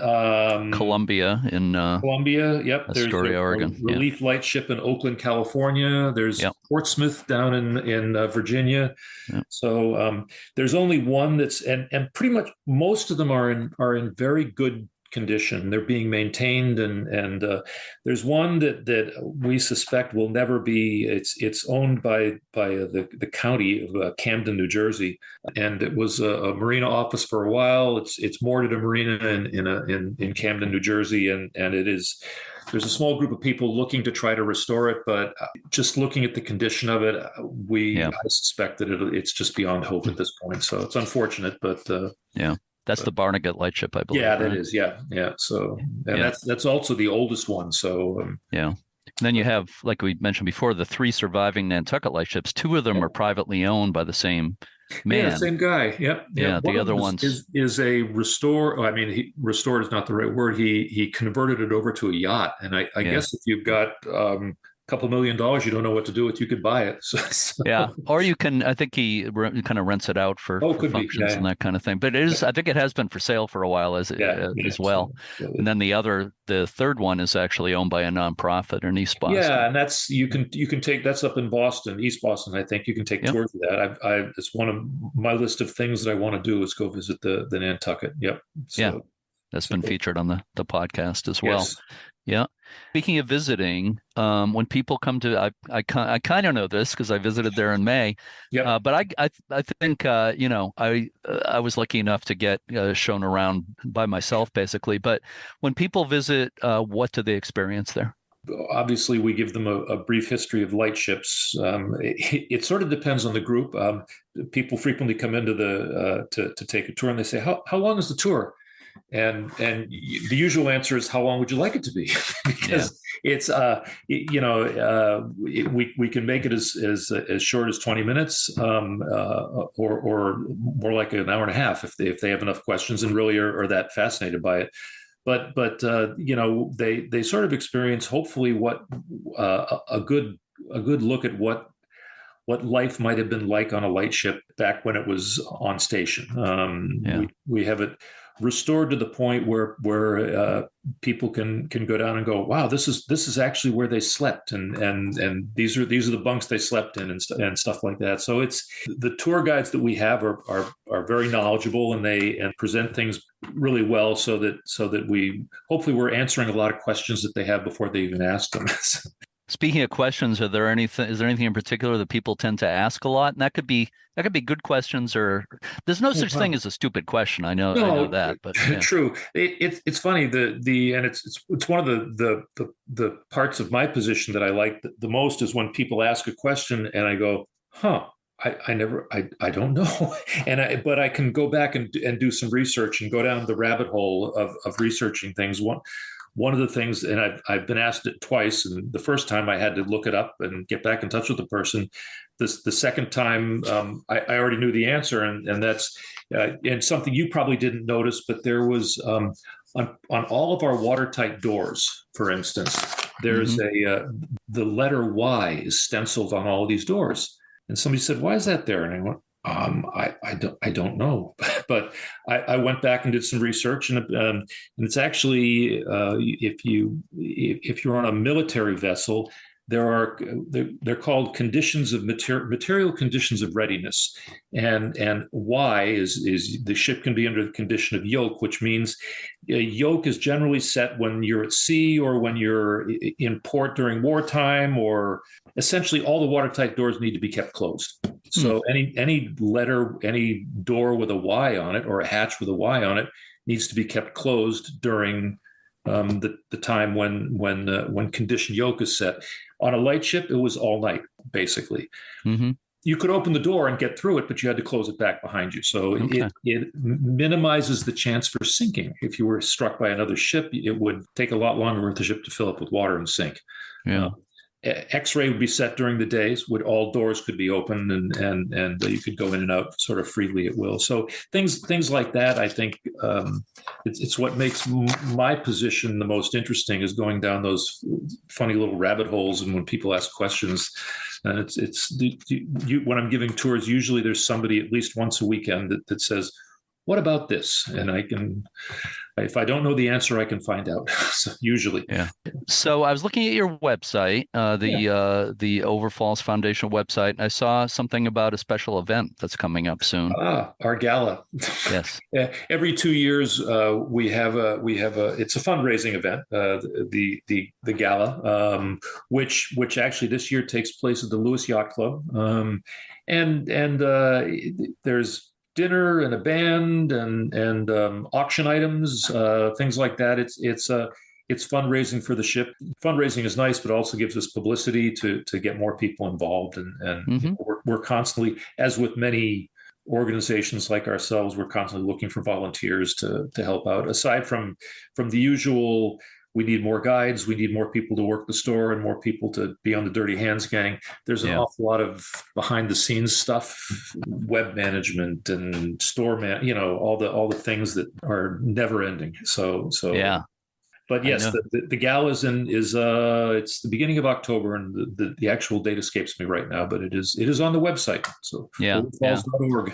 Columbia in Columbia. Yep. There's Astoria, a Oregon. relief lightship in Oakland, California. There's Yep. Portsmouth down in Virginia. Yep. So there's only one that's and pretty much most of them are in very good condition. They're being maintained, and there's one that we suspect will never be. It's owned by the county of Camden, New Jersey, and it was a marina office for a while. It's moored at a marina in Camden, New Jersey, and it is. There's a small group of people looking to try to restore it, but just looking at the condition of it, I suspect that it's just beyond hope at this point. So it's unfortunate, but yeah. That's the Barnegat lightship, I believe. Yeah, that right? is. Yeah. So, and that's also the oldest one. So, yeah. And then you have, like we mentioned before, the 3 surviving Nantucket lightships. 2 of them are privately owned by the same man. Yeah, same guy. Yep. Yeah. The other ones is a restore. I mean, restored is not the right word. He converted it over to a yacht, and I guess if you've got couple $1 million, you don't know what to do with, you could buy it. So. Yeah, or you can. I think he kind of rents it out for functions and that kind of thing. But it is. I think it has been for sale for a while as well. So, and then the third one is actually owned by a nonprofit in East Boston. Yeah, and that's you can take that's up in Boston, East Boston. I think you can take tours of that. It's one of my list of things that I want to do is go visit the Nantucket. Yep. So, yeah, that's been featured on the podcast as well. Yes. Yeah. Speaking of visiting, when people come to, I kind of know this because I visited there in May. Yeah. But I think I was lucky enough to get shown around by myself basically. But when people visit, what do they experience there? Obviously, we give them a brief history of lightships. It sort of depends on the group. People frequently come into to take a tour, and they say, "How long is the tour?" And the usual answer is, how long would you like it to be? Because it's we can make it as short as 20 minutes or more like an hour and a half if they have enough questions and really are that fascinated by it. But they sort of experience hopefully what a good look at what life might have been like on a lightship back when it was on station. We have it restored to the point where people can go down and go, wow, this is actually where they slept, and these are the bunks they slept in and stuff like that. So it's the tour guides that we have are very knowledgeable, and they present things really well, so that we hopefully we're answering a lot of questions that they have before they even ask them. Speaking of questions, is there anything in particular that people tend to ask a lot? And that could be good questions, or there's no such thing as a stupid question. I know No, that, but yeah. true. It's funny and it's one of the parts of my position that I like the most is when people ask a question and I go, huh. I don't know, but I can go back and do some research and go down the rabbit hole of researching things. One of the things, and I've been asked it twice, and the first time I had to look it up and get back in touch with the person. The second time, I already knew the answer, and that's and something you probably didn't notice, but there was on all of our watertight doors, for instance, there's the letter Y is stenciled on all of these doors. And somebody said, "Why is that there?" And I went, I don't know, but I went back and did some research, and it's actually if you're on a military vessel, they're called conditions of material conditions of readiness, and Y is the ship can be under the condition of yoke, which means a yoke is generally set when you're at sea or when you're in port during wartime, or essentially all the watertight doors need to be kept closed. So any letter, any door with a Y on it or a hatch with a Y on it needs to be kept closed during the time when condition yoke is set. On a light ship, it was all night, basically. Mm-hmm. You could open the door and get through it, but you had to close it back behind you. So it minimizes the chance for sinking. If you were struck by another ship, it would take a lot longer for the ship to fill up with water and sink. Yeah. X-ray would be set during the days. All doors could be open, and you could go in and out sort of freely at will. So things like that, I think, it's what makes my position the most interesting, is going down those funny little rabbit holes. And when people ask questions, and when I'm giving tours, usually there's somebody at least once a weekend that says, "What about this?" And if I don't know the answer, I can find out. So usually. Yeah. So I was looking at your website, the Overfalls Foundation website, and I saw something about a special event that's coming up soon. Our gala. Yes. Every 2 years, we have it's a fundraising event, the gala, which actually this year takes place at the Lewes Yacht Club, and there's dinner and a band and auction items, things like that. It's fundraising for the ship. Fundraising is nice, but also gives us publicity to get more people involved. And we're constantly, as with many organizations like ourselves, we're constantly looking for volunteers to help out. Aside from the usual, we need more guides, we need more people to work the store, and more people to be on the Dirty Hands gang. There's an awful lot of behind the scenes stuff, web management and store all the things that are never ending. So yeah. But yes, the gala is it's the beginning of October, and the actual date escapes me right now, but it is on the website. So overfalls.org.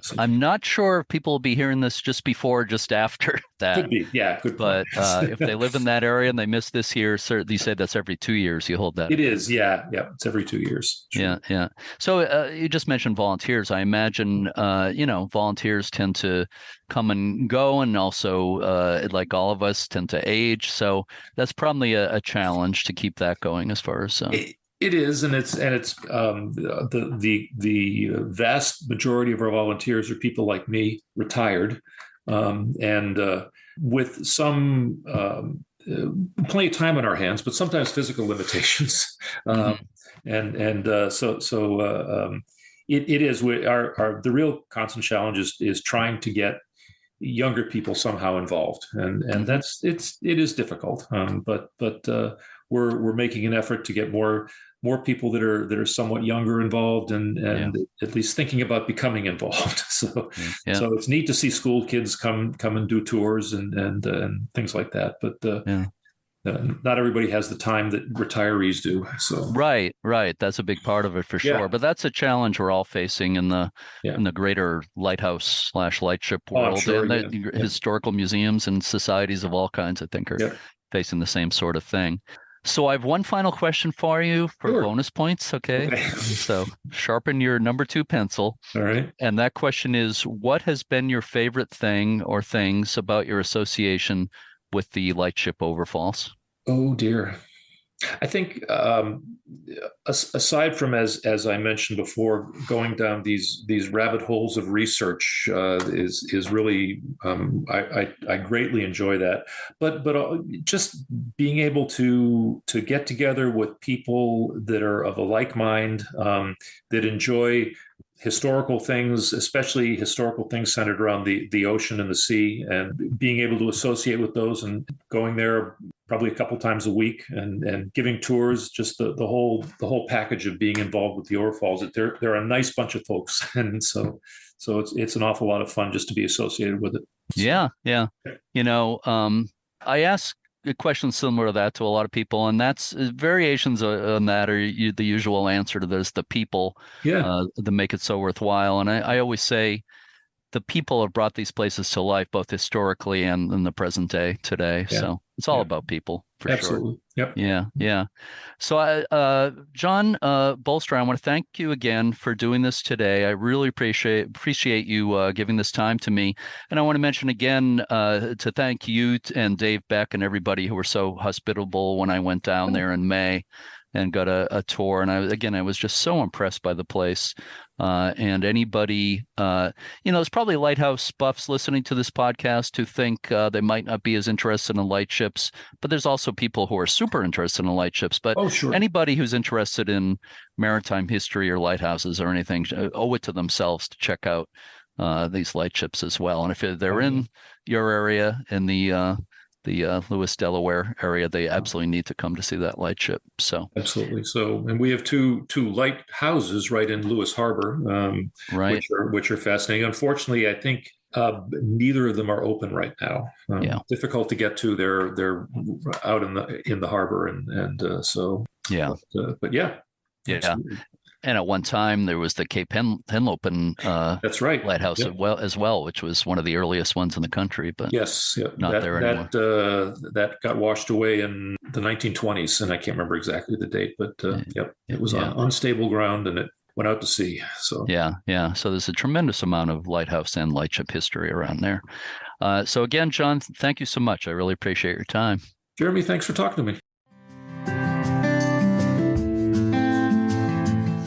So, I'm not sure if people will be hearing this just before or just after that. Could be, yeah. Good point. But if they live in that area and they miss this year, you said that's every 2 years you hold that. It is, yeah. It's every 2 years. Sure. Yeah. So you just mentioned volunteers. I imagine, volunteers tend to come and go, and also, like all of us, tend to age. So that's probably a challenge to keep that going as far as. It is, and it's the vast majority of our volunteers are people like me, retired, and with some plenty of time on our hands, but sometimes physical limitations, so it is. The real constant challenge is trying to get younger people somehow involved, and it is difficult, but we're making an effort to get more people that are somewhat younger involved, and at least thinking about becoming involved. So it's neat to see school kids come and do tours and things like that. But not everybody has the time that retirees do. So right, that's a big part of it for sure. Yeah. But that's a challenge we're all facing in the greater lighthouse / lightship world, and the historical museums and societies of all kinds, I think, are facing the same sort of thing. So I have one final question for you for bonus points, okay? So sharpen your number 2 pencil. All right. And that question is, what has been your favorite thing or things about your association with the Lightship Overfalls? Oh, dear. I think aside from as I mentioned before, going down these rabbit holes of research is really I greatly enjoy that. But just being able to get together with people that are of a like mind, that enjoy historical things, especially historical things centered around the ocean and the sea, and being able to associate with those and going there probably a couple times a week and giving tours, just the whole package of being involved with the Overfalls. They're a nice bunch of folks, and so it's an awful lot of fun just to be associated with it. Yeah, yeah. I ask a question similar to that to a lot of people, and that's variations on that are the usual answer to this: the people Yeah, that make it so worthwhile. And I always say the people have brought these places to life, both historically and in the present day today. yeah, So it's all yeah. about people for sure. Absolutely. Yep. Yeah, yeah. So, John Bolster, I want to thank you again for doing this today. I really appreciate you giving this time to me. And I want to mention again to thank you and Dave Beck and everybody who were so hospitable when I went down there in May and got a tour. And I was just so impressed by the place. And anybody, there's probably lighthouse buffs listening to this podcast who think they might not be as interested in lightships, but there's also people who are super interested in lightships. But Sure. Anybody who's interested in maritime history or lighthouses or anything owe it to themselves to check out these lightships as well. And if they're in your area, in the Lewes, Delaware area, they absolutely need to come to see that lightship. So absolutely. So, and we have two lighthouses right in Lewes Harbor, right, which are fascinating. Unfortunately, I think neither of them are open right now. Yeah. Difficult to get to. They're out in the harbor, and so yeah, but yeah, yeah. absolutely. And at one time there was the Cape Henlopen That's right. lighthouse Yep. as well, which was one of the earliest ones in the country, but Yes, yeah. not there anymore. That got washed away in the 1920s, and I can't remember exactly the date, but yep, it was on unstable ground and it went out to sea. So yeah. So there's a tremendous amount of lighthouse and lightship history around there. So again, John, thank you so much. I really appreciate your time. Jeremy, thanks for talking to me.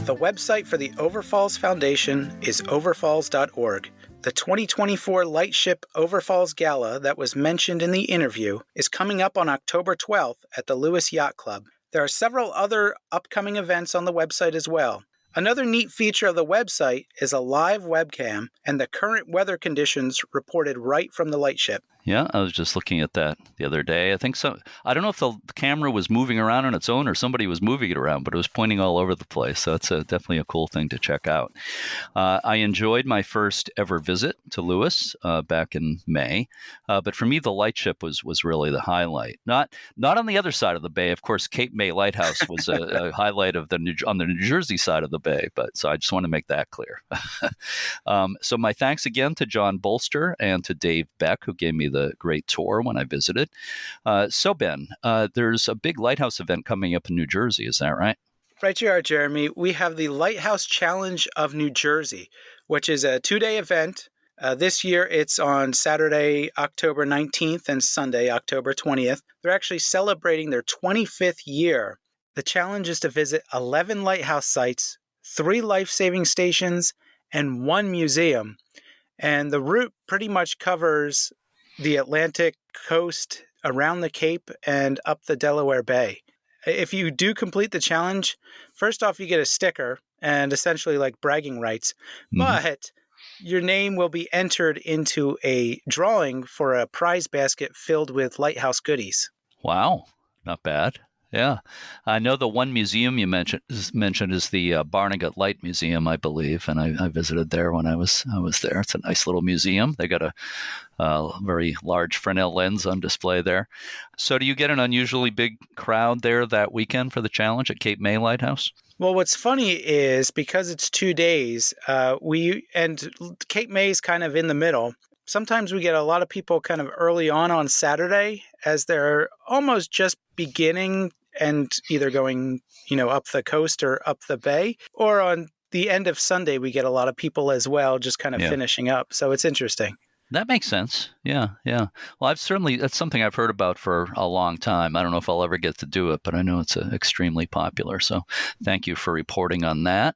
The website for the Overfalls Foundation is overfalls.org. The 2024 Lightship Overfalls Gala that was mentioned in the interview is coming up on October 12th at the Lewes Yacht Club. There are several other upcoming events on the website as well. Another neat feature of the website is a live webcam and the current weather conditions reported right from the lightship. Yeah, I was just looking at that the other day. I think so. I don't know if the camera was moving around on its own or somebody was moving it around, but it was pointing all over the place. So it's definitely a cool thing to check out. I enjoyed my first ever visit to Lewes back in May, but for me, the lightship was really the highlight. Not on the other side of the bay. Of course, Cape May Lighthouse was a highlight of on the New Jersey side of the bay. But so I just want to make that clear. So my thanks again to John Bolster and to Dave Beck, who gave me the great tour when I visited. So Ben, there's a big lighthouse event coming up in New Jersey. Is that right? Right you are, Jeremy. We have the Lighthouse Challenge of New Jersey, which is a 2-day event. This year, it's on Saturday, October 19th and Sunday, October 20th. They're actually celebrating their 25th year. The challenge is to visit 11 lighthouse sites, 3 life-saving stations, and 1 museum. And the route pretty much covers the Atlantic coast, around the Cape, and up the Delaware Bay. If you do complete the challenge, first off, you get a sticker and essentially like bragging rights. But your name will be entered into a drawing for a prize basket filled with lighthouse goodies. Wow, not bad. Yeah, I know the one museum you mentioned is the Barnegat Light Museum, I believe, and I visited there when I was there. It's a nice little museum. They got a very large Fresnel lens on display there. So, do you get an unusually big crowd there that weekend for the challenge at Cape May Lighthouse? Well, what's funny is because it's 2 days, and Cape May is kind of in the middle. Sometimes we get a lot of people kind of early on Saturday as they're almost just beginning and either going, up the coast or up the bay, or on the end of Sunday, we get a lot of people as well, just kind of finishing up. So it's interesting. That makes sense. Yeah, yeah. Well, that's something I've heard about for a long time. I don't know if I'll ever get to do it, but I know it's extremely popular. So thank you for reporting on that.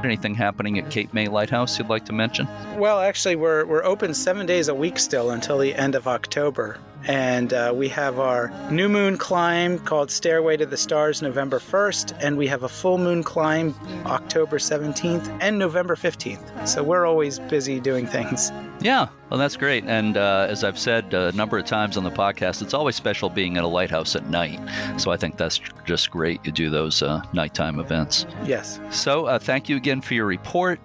Anything happening at Cape May Lighthouse you'd like to mention? Well, actually, we're open 7 days a week still until the end of October. And we have our new moon climb called Stairway to the Stars November 1st, and we have a full moon climb October 17th and November 15th. So we're always busy doing things. Yeah, well, that's great. And as I've said a number of times on the podcast, it's always special being at a lighthouse at night. So I think that's just great. You do those nighttime events. Yes. So thank you again for your report,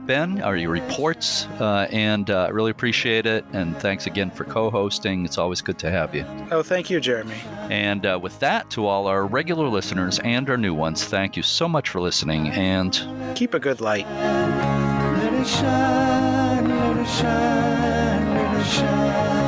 Ben, or your reports. And I really appreciate it. And thanks again for co-hosting. It's always good to have you. Oh, thank you, Jeremy. And with that, to all our regular listeners and our new ones, thank you so much for listening. And keep a good light. Let it shine, let it shine, let it shine.